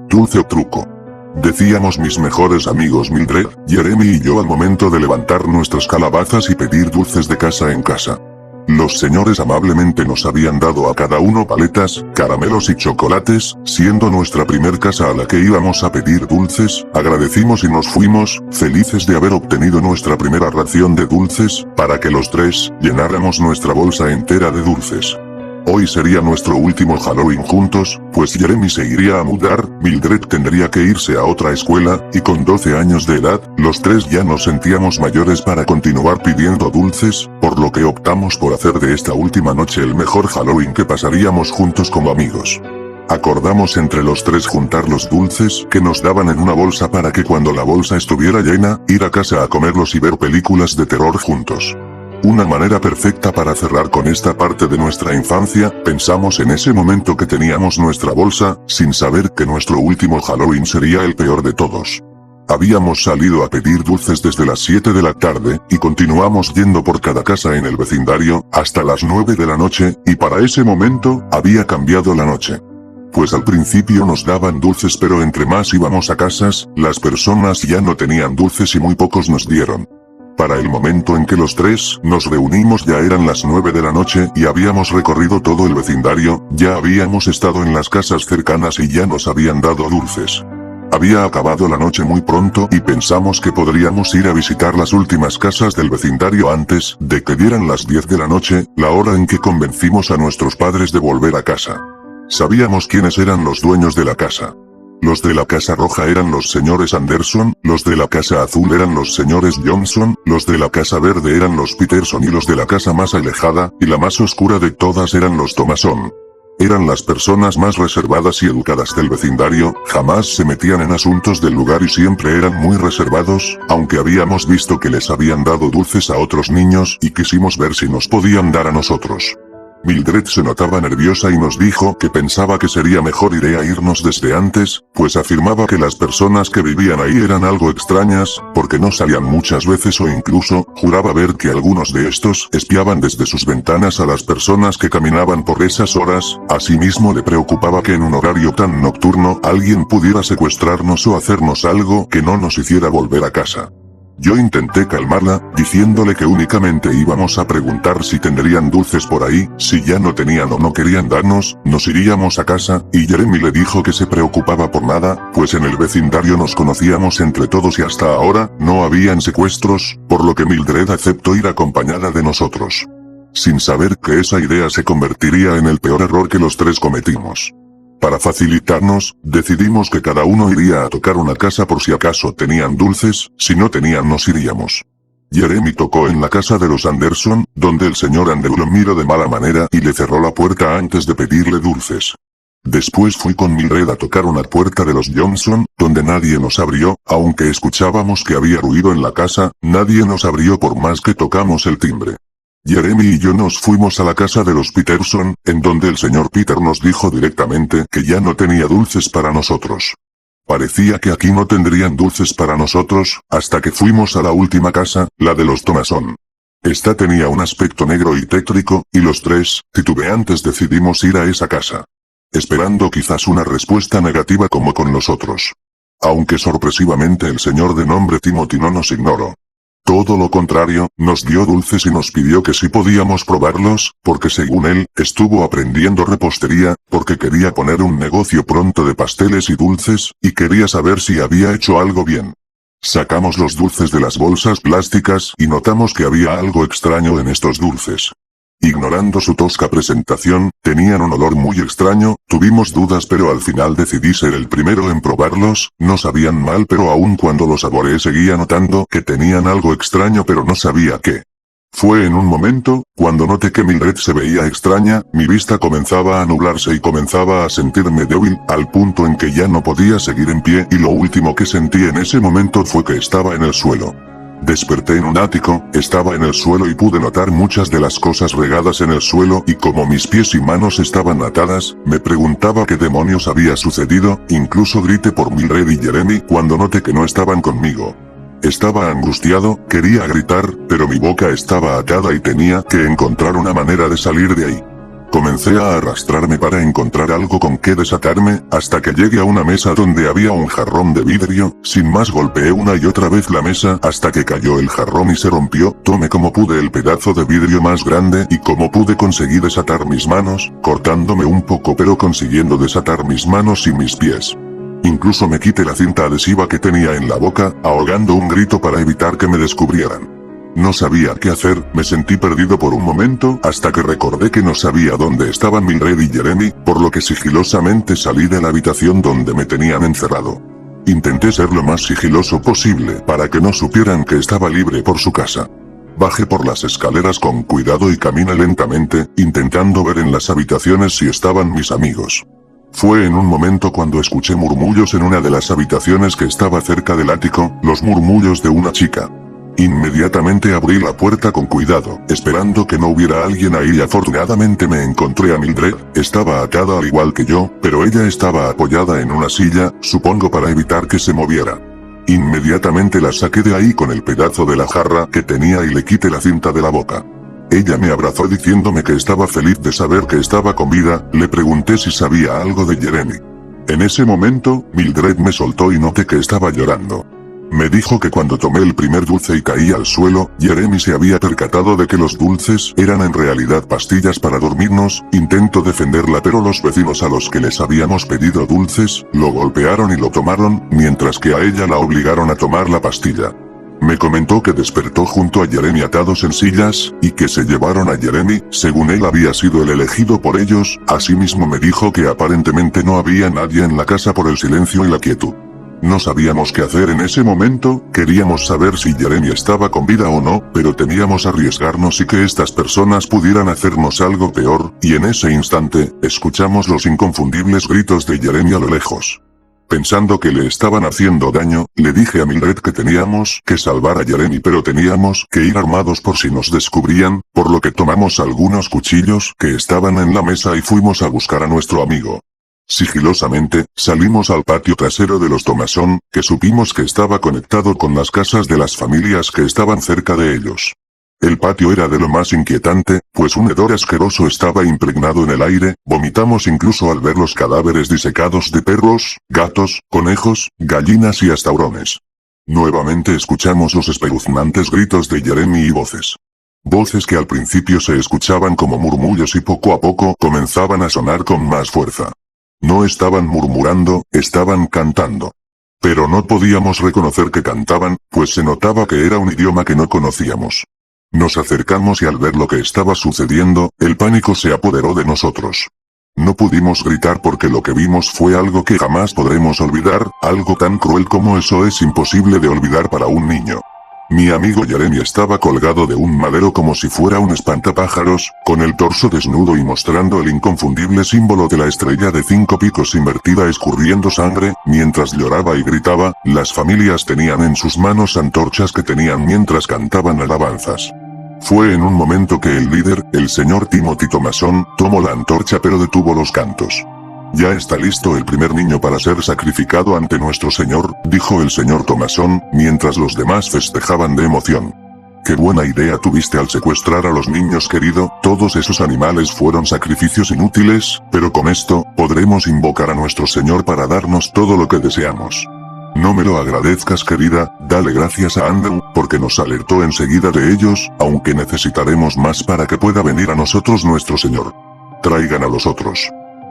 Dulce o truco. Decíamos mis mejores amigos Mildred, Jeremy y yo al momento de levantar nuestras calabazas y pedir dulces de casa en casa. Los señores amablemente nos habían dado a cada uno paletas, caramelos y chocolates, siendo nuestra primer casa a la que íbamos a pedir dulces, agradecimos y nos fuimos, felices de haber obtenido nuestra primera ración de dulces, para que los tres, llenáramos nuestra bolsa entera de dulces. Hoy sería nuestro último Halloween juntos, pues Jeremy se iría a mudar, Mildred tendría que irse a otra escuela, y con 12 años de edad, los tres ya nos sentíamos mayores para continuar pidiendo dulces, por lo que optamos por hacer de esta última noche el mejor Halloween que pasaríamos juntos como amigos. Acordamos entre los tres juntar los dulces que nos daban en una bolsa para que cuando la bolsa estuviera llena, ir a casa a comerlos y ver películas de terror juntos. Una manera perfecta para cerrar con esta parte de nuestra infancia, pensamos en ese momento que teníamos nuestra bolsa, sin saber que nuestro último Halloween sería el peor de todos. Habíamos salido a pedir dulces desde las 7 de la tarde, y continuamos yendo por cada casa en el vecindario, hasta las 9 de la noche, y para ese momento, había cambiado la noche. Pues al principio nos daban dulces pero entre más íbamos a casas, las personas ya no tenían dulces y muy pocos nos dieron. Para el momento en que los tres nos reunimos ya eran las 9 de la noche y habíamos recorrido todo el vecindario, ya habíamos estado en las casas cercanas y ya nos habían dado dulces. Había acabado la noche muy pronto y pensamos que podríamos ir a visitar las últimas casas del vecindario antes de que dieran las 10 de la noche, la hora en que convencimos a nuestros padres de volver a casa. Sabíamos quiénes eran los dueños de la casa. Los de la casa roja eran los señores Anderson, los de la casa azul eran los señores Johnson, los de la casa verde eran los Peterson y los de la casa más alejada, y la más oscura de todas eran los Thomason. Eran las personas más reservadas y educadas del vecindario, jamás se metían en asuntos del lugar y siempre eran muy reservados, aunque habíamos visto que les habían dado dulces a otros niños y quisimos ver si nos podían dar a nosotros. Mildred se notaba nerviosa y nos dijo que pensaba que sería mejor idea irnos desde antes, pues afirmaba que las personas que vivían ahí eran algo extrañas, porque no salían muchas veces o incluso, juraba ver que algunos de estos espiaban desde sus ventanas a las personas que caminaban por esas horas, asimismo le preocupaba que en un horario tan nocturno alguien pudiera secuestrarnos o hacernos algo que no nos hiciera volver a casa. Yo intenté calmarla, diciéndole que únicamente íbamos a preguntar si tendrían dulces por ahí, si ya no tenían o no querían darnos, nos iríamos a casa, y Jeremy le dijo que se preocupaba por nada, pues en el vecindario nos conocíamos entre todos y hasta ahora, no habían secuestros, por lo que Mildred aceptó ir acompañada de nosotros. Sin saber que esa idea se convertiría en el peor error que los tres cometimos. Para facilitarnos, decidimos que cada uno iría a tocar una casa por si acaso tenían dulces, si no tenían nos iríamos. Jeremy tocó en la casa de los Anderson, donde el señor Andrew lo miró de mala manera y le cerró la puerta antes de pedirle dulces. Después fui con Mildred a tocar una puerta de los Johnson, donde nadie nos abrió, aunque escuchábamos que había ruido en la casa, nadie nos abrió por más que tocamos el timbre. Jeremy y yo nos fuimos a la casa de los Peterson, en donde el señor Peter nos dijo directamente que ya no tenía dulces para nosotros. Parecía que aquí no tendrían dulces para nosotros, hasta que fuimos a la última casa, la de los Thomason. Esta tenía un aspecto negro y tétrico, y los tres, titubeantes decidimos ir a esa casa. Esperando quizás una respuesta negativa como con los otros. Aunque sorpresivamente el señor de nombre Timothy no nos ignoró. Todo lo contrario, nos dio dulces y nos pidió que si podíamos probarlos, porque según él, estuvo aprendiendo repostería, porque quería poner un negocio pronto de pasteles y dulces, y quería saber si había hecho algo bien. Sacamos los dulces de las bolsas plásticas y notamos que había algo extraño en estos dulces. Ignorando su tosca presentación, tenían un olor muy extraño, tuvimos dudas pero al final decidí ser el primero en probarlos, no sabían mal pero aún cuando los saboreé seguía notando que tenían algo extraño pero no sabía qué. Fue en un momento, cuando noté que Mildred se veía extraña, mi vista comenzaba a nublarse y comenzaba a sentirme débil, al punto en que ya no podía seguir en pie y lo último que sentí en ese momento fue que estaba en el suelo. Desperté en un ático, estaba en el suelo y pude notar muchas de las cosas regadas en el suelo y como mis pies y manos estaban atadas, me preguntaba qué demonios había sucedido, incluso grité por Mildred y Jeremy cuando noté que no estaban conmigo. Estaba angustiado, quería gritar, pero mi boca estaba atada y tenía que encontrar una manera de salir de ahí. Comencé a arrastrarme para encontrar algo con que desatarme, hasta que llegué a una mesa donde había un jarrón de vidrio. Sin más golpeé una y otra vez la mesa hasta que cayó el jarrón y se rompió. Tomé como pude el pedazo de vidrio más grande y como pude conseguí desatar mis manos, cortándome un poco pero consiguiendo desatar mis manos y mis pies. Incluso me quité la cinta adhesiva que tenía en la boca, ahogando un grito para evitar que me descubrieran. No sabía qué hacer, me sentí perdido por un momento, hasta que recordé que no sabía dónde estaban Mildred y Jeremy, por lo que sigilosamente salí de la habitación donde me tenían encerrado. Intenté ser lo más sigiloso posible para que no supieran que estaba libre por su casa. Bajé por las escaleras con cuidado y caminé lentamente, intentando ver en las habitaciones si estaban mis amigos. Fue en un momento cuando escuché murmullos en una de las habitaciones que estaba cerca del ático, los murmullos de una chica. Inmediatamente abrí la puerta con cuidado, esperando que no hubiera alguien ahí y afortunadamente me encontré a Mildred. Estaba atada al igual que yo, pero ella estaba apoyada en una silla, supongo para evitar que se moviera. Inmediatamente la saqué de ahí con el pedazo de la jarra que tenía y le quité la cinta de la boca. Ella me abrazó diciéndome que estaba feliz de saber que estaba con vida. Le pregunté si sabía algo de Jeremy. En ese momento, Mildred me soltó y noté que estaba llorando. Me dijo que cuando tomé el primer dulce y caí al suelo, Jeremy se había percatado de que los dulces eran en realidad pastillas para dormirnos. Intento defenderla pero los vecinos a los que les habíamos pedido dulces, lo golpearon y lo tomaron, mientras que a ella la obligaron a tomar la pastilla. Me comentó que despertó junto a Jeremy atados en sillas, y que se llevaron a Jeremy, según él había sido el elegido por ellos. Asimismo me dijo que aparentemente no había nadie en la casa por el silencio y la quietud. No sabíamos qué hacer en ese momento, queríamos saber si Jeremy estaba con vida o no, pero temíamos arriesgarnos y que estas personas pudieran hacernos algo peor, y en ese instante, escuchamos los inconfundibles gritos de Jeremy a lo lejos. Pensando que le estaban haciendo daño, le dije a Mildred que teníamos que salvar a Jeremy pero teníamos que ir armados por si nos descubrían, por lo que tomamos algunos cuchillos que estaban en la mesa y fuimos a buscar a nuestro amigo. Sigilosamente, salimos al patio trasero de los Thomason, que supimos que estaba conectado con las casas de las familias que estaban cerca de ellos. El patio era de lo más inquietante, pues un hedor asqueroso estaba impregnado en el aire. Vomitamos incluso al ver los cadáveres disecados de perros, gatos, conejos, gallinas y hasta hurones. Nuevamente escuchamos los espeluznantes gritos de Jeremy y voces. Voces que al principio se escuchaban como murmullos y poco a poco comenzaban a sonar con más fuerza. No estaban murmurando, estaban cantando. Pero no podíamos reconocer que cantaban, pues se notaba que era un idioma que no conocíamos. Nos acercamos y al ver lo que estaba sucediendo, el pánico se apoderó de nosotros. No pudimos gritar porque lo que vimos fue algo que jamás podremos olvidar, algo tan cruel como eso es imposible de olvidar para un niño. Mi amigo Jeremy estaba colgado de un madero como si fuera un espantapájaros, con el torso desnudo y mostrando el inconfundible símbolo de la estrella de 5 picos invertida escurriendo sangre. Mientras lloraba y gritaba, las familias tenían en sus manos antorchas que tenían mientras cantaban alabanzas. Fue en un momento que el líder, el señor Timothy Thomason, tomó la antorcha pero detuvo los cantos. «Ya está listo el primer niño para ser sacrificado ante nuestro Señor», dijo el señor Thomason, mientras los demás festejaban de emoción. «Qué buena idea tuviste al secuestrar a los niños, querido. Todos esos animales fueron sacrificios inútiles, pero con esto, podremos invocar a nuestro Señor para darnos todo lo que deseamos». «No me lo agradezcas, querida, dale gracias a Andrew, porque nos alertó enseguida de ellos, aunque necesitaremos más para que pueda venir a nosotros nuestro Señor. Traigan a los otros».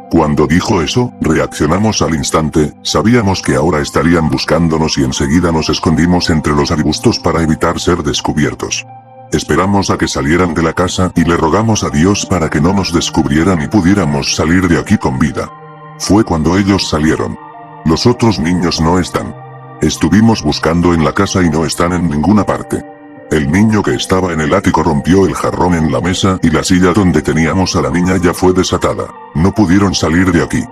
Cuando dijo eso, reaccionamos al instante, sabíamos que ahora estarían buscándonos y enseguida nos escondimos entre los arbustos para evitar ser descubiertos. Esperamos a que salieran de la casa y le rogamos a Dios para que no nos descubrieran y pudiéramos salir de aquí con vida. Fue cuando ellos salieron. Los otros niños no están. Estuvimos buscando en la casa y no están en ninguna parte. El niño que estaba en el ático rompió el jarrón en la mesa y la silla donde teníamos a la niña ya fue desatada. No pudieron salir de aquí.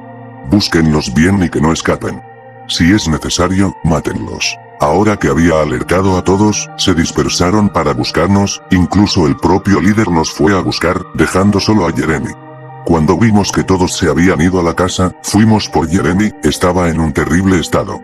Búsquenlos bien y que no escapen. Si es necesario, mátenlos. Ahora que había alertado a todos, se dispersaron para buscarnos, incluso el propio líder nos fue a buscar, dejando solo a Jeremy. Cuando vimos que todos se habían ido a la casa, fuimos por Jeremy, estaba en un terrible estado.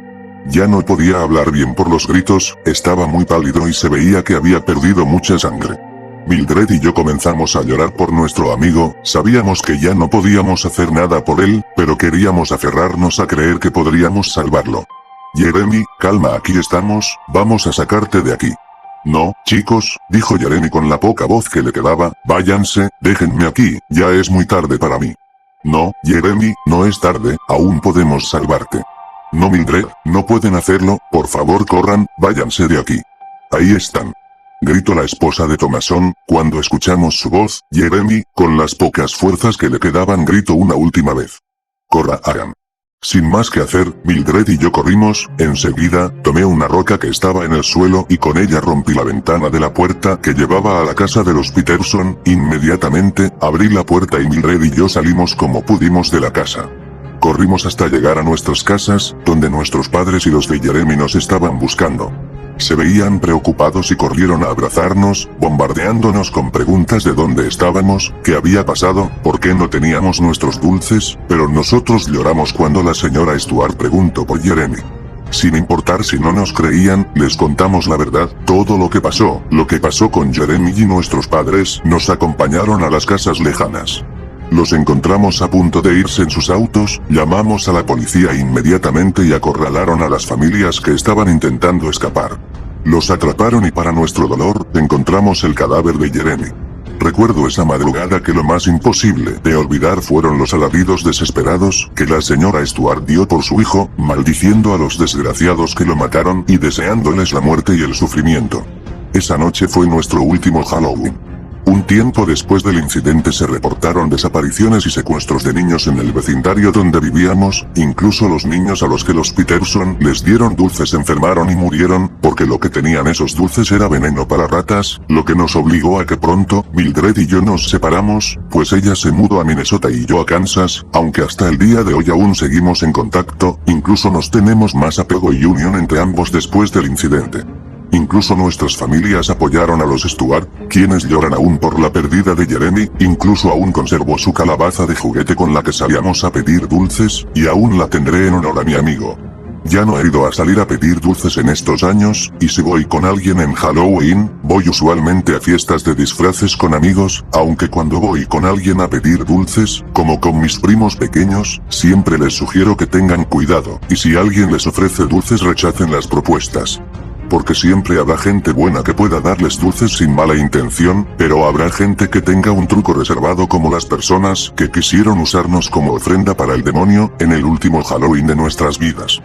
Ya no podía hablar bien por los gritos, estaba muy pálido y se veía que había perdido mucha sangre. Mildred y yo comenzamos a llorar por nuestro amigo, sabíamos que ya no podíamos hacer nada por él, pero queríamos aferrarnos a creer que podríamos salvarlo. Jeremy, calma, aquí estamos, vamos a sacarte de aquí. No, chicos, dijo Jeremy con la poca voz que le quedaba, váyanse, déjenme aquí, ya es muy tarde para mí. No, Jeremy, no es tarde, aún podemos salvarte. No, Mildred, no pueden hacerlo, por favor corran, váyanse de aquí. Ahí están. Gritó la esposa de Thomason, cuando escuchamos su voz, Jeremy, con las pocas fuerzas que le quedaban, gritó una última vez. Corra, hagan. Sin más que hacer, Mildred y yo corrimos, enseguida, tomé una roca que estaba en el suelo y con ella rompí la ventana de la puerta que llevaba a la casa de los Peterson, inmediatamente, abrí la puerta y Mildred y yo salimos como pudimos de la casa. Corrimos hasta llegar a nuestras casas, donde nuestros padres y los de Jeremy nos estaban buscando. Se veían preocupados y corrieron a abrazarnos, bombardeándonos con preguntas de dónde estábamos, qué había pasado, por qué no teníamos nuestros dulces, pero nosotros lloramos cuando la señora Stuart preguntó por Jeremy. Sin importar si no nos creían, les contamos la verdad, todo lo que pasó con Jeremy y nuestros padres, nos acompañaron a las casas lejanas. Los encontramos a punto de irse en sus autos, llamamos a la policía inmediatamente y acorralaron a las familias que estaban intentando escapar. Los atraparon y para nuestro dolor, encontramos el cadáver de Jeremy. Recuerdo esa madrugada que lo más imposible de olvidar fueron los alaridos desesperados que la señora Stuart dio por su hijo, maldiciendo a los desgraciados que lo mataron y deseándoles la muerte y el sufrimiento. Esa noche fue nuestro último Halloween. Un tiempo después del incidente se reportaron desapariciones y secuestros de niños en el vecindario donde vivíamos, incluso los niños a los que los Peterson les dieron dulces se enfermaron y murieron, porque lo que tenían esos dulces era veneno para ratas, lo que nos obligó a que pronto, Mildred y yo nos separamos, pues ella se mudó a Minnesota y yo a Kansas, aunque hasta el día de hoy aún seguimos en contacto, incluso nos tenemos más apego y unión entre ambos después del incidente. Incluso nuestras familias apoyaron a los Stuart, quienes lloran aún por la pérdida de Jeremy, incluso aún conservo su calabaza de juguete con la que salíamos a pedir dulces, y aún la tendré en honor a mi amigo. Ya no he ido a salir a pedir dulces en estos años, y si voy con alguien en Halloween, voy usualmente a fiestas de disfraces con amigos, aunque cuando voy con alguien a pedir dulces, como con mis primos pequeños, siempre les sugiero que tengan cuidado, y si alguien les ofrece dulces rechacen las propuestas. Porque siempre habrá gente buena que pueda darles dulces sin mala intención, pero habrá gente que tenga un truco reservado como las personas que quisieron usarnos como ofrenda para el demonio, en el último Halloween de nuestras vidas.